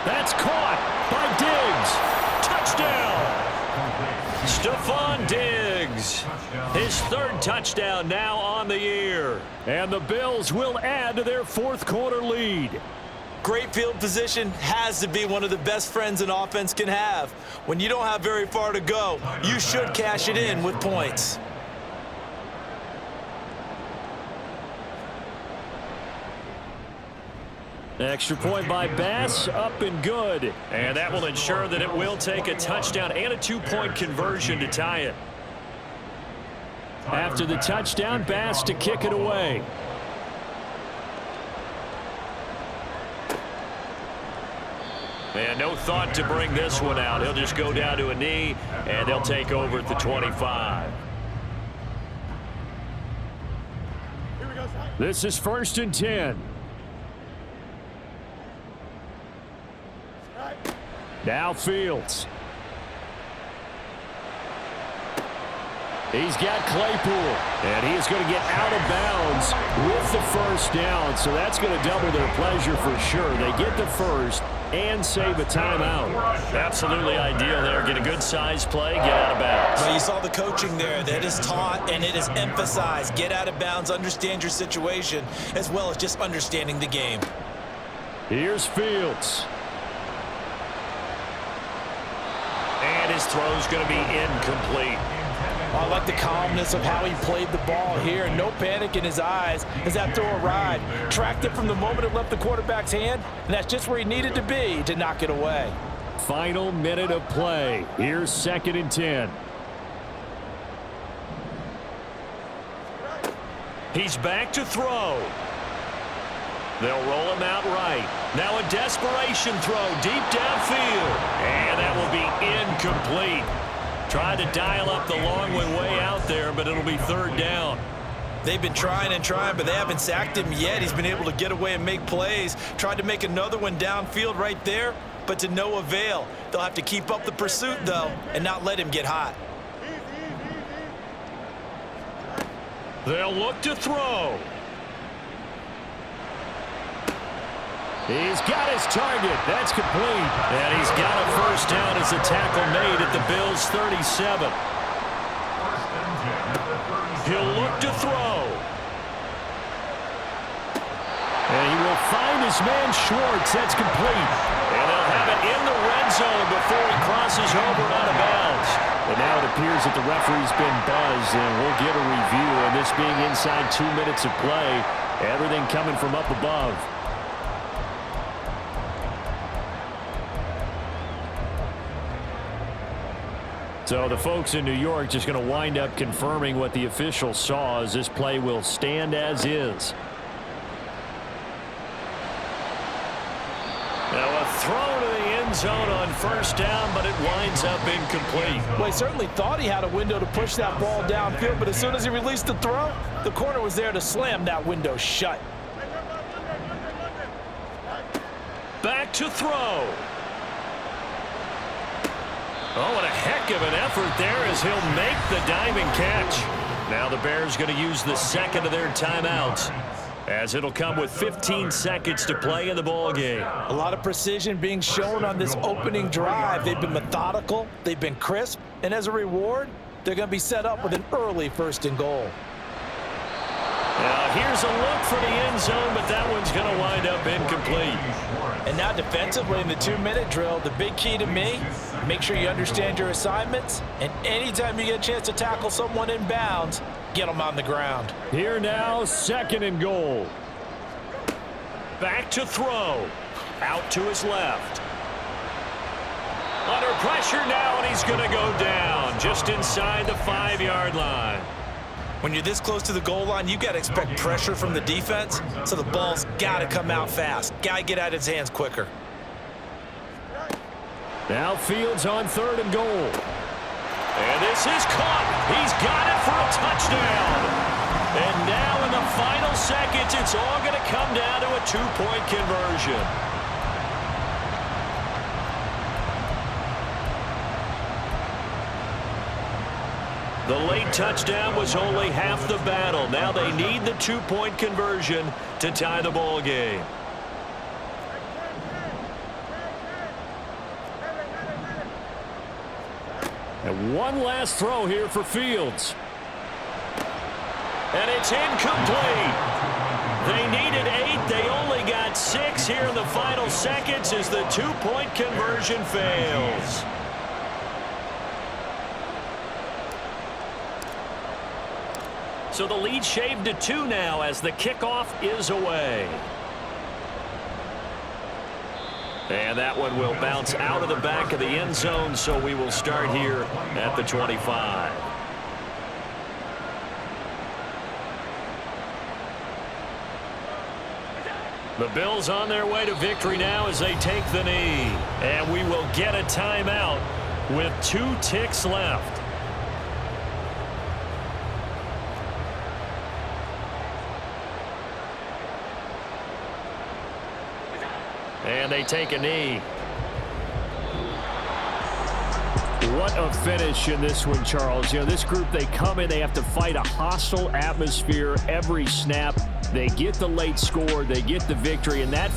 That's caught by Diggs. Touchdown. Stephon Diggs. His 3rd touchdown now on the year. And the Bills will add to their 4th quarter lead. Great field position has to be one of the best friends an offense can have. When you don't have very far to go, you should cash it in with points. Extra point by Bass, up and good. And that will ensure that it will take a touchdown and a 2-point conversion to tie it. After the touchdown, Bass to kick it away. And no thought to bring this one out. He'll just go down to a knee, and they'll take over at the 25. This is 1st and 10. Now Fields. He's got Claypool, and he is going to get out of bounds with the first down, so that's going to double their pleasure for sure. They get the first and save a timeout. Absolutely ideal there. Get a good-sized play, get out of bounds. Well, you saw the coaching there. That is taught and it is emphasized. Get out of bounds, understand your situation, as well as just understanding the game. Here's Fields. And his throw's going to be incomplete. I like the calmness of how he played the ball here. No panic in his eyes as that throw arrived. Tracked it from the moment it left the quarterback's hand, and that's just where he needed to be to knock it away. Final minute of play. Here's 2nd and 10. He's back to throw. They'll roll him out right. Now a desperation throw deep downfield. And that will be incomplete. Tried to dial up the long way out there, but it'll be 3rd down. They've been trying and trying, but they haven't sacked him yet. He's been able to get away and make plays. Tried to make another one downfield right there, but to no avail. They'll have to keep up the pursuit, though, and not let him get hot. They'll look to throw. He's got his target. That's complete. And he's got a first down as a tackle made at the Bills' 37. He'll look to throw. And he will find his man Schwartz. That's complete. And they'll have it in the red zone before he crosses over out of bounds. But now it appears that the referee's been buzzed, and we'll get a review. And this being inside 2 minutes of play, everything coming from up above. So the folks in New York just going to wind up confirming what the official saw, as this play will stand as is. Now a throw to the end zone on first down, but it winds up incomplete. Well, he certainly thought he had a window to push that ball downfield, but as soon as he released the throw, the corner was there to slam that window shut. Back to throw. Oh, and a heck of an effort there as he'll make the diving catch. Now the Bears going to use the second of their timeouts, as it'll come with 15 seconds to play in the ball game. A lot of precision being shown on this opening drive. They've been methodical, they've been crisp, and as a reward, they're going to be set up with an early 1st and goal. Now here's a look for the end zone, but that one's going to wind up incomplete. And now defensively in the 2-minute drill, the big key to me, make sure you understand your assignments, and anytime you get a chance to tackle someone in bounds, get them on the ground. Here now, 2nd and goal. Back to throw. Out to his left. Under pressure now, and he's going to go down just inside the 5-yard line. When you're this close to the goal line, you got to expect pressure from the defense, so the ball's got to come out fast. Got to get out of his hands quicker. Now Fields on 3rd and goal. And this is caught. He's got it for a touchdown. And now in the final seconds, it's all going to come down to a 2-point conversion. The late touchdown was only half the battle. Now they need the 2-point conversion to tie the ball game. And one last throw here for Fields. And it's incomplete. They needed 8. They only got 6 here in the final seconds as the 2-point conversion fails. So the lead shaved to 2 now as the kickoff is away. And that one will bounce out of the back of the end zone, so we will start here at the 25. The Bills on their way to victory now as they take the knee. And we will get a timeout with 2 ticks left. And they take a knee. What a finish in this one, Charles. You know, this group, they come in, they have to fight a hostile atmosphere every snap. They get the late score, they get the victory, and that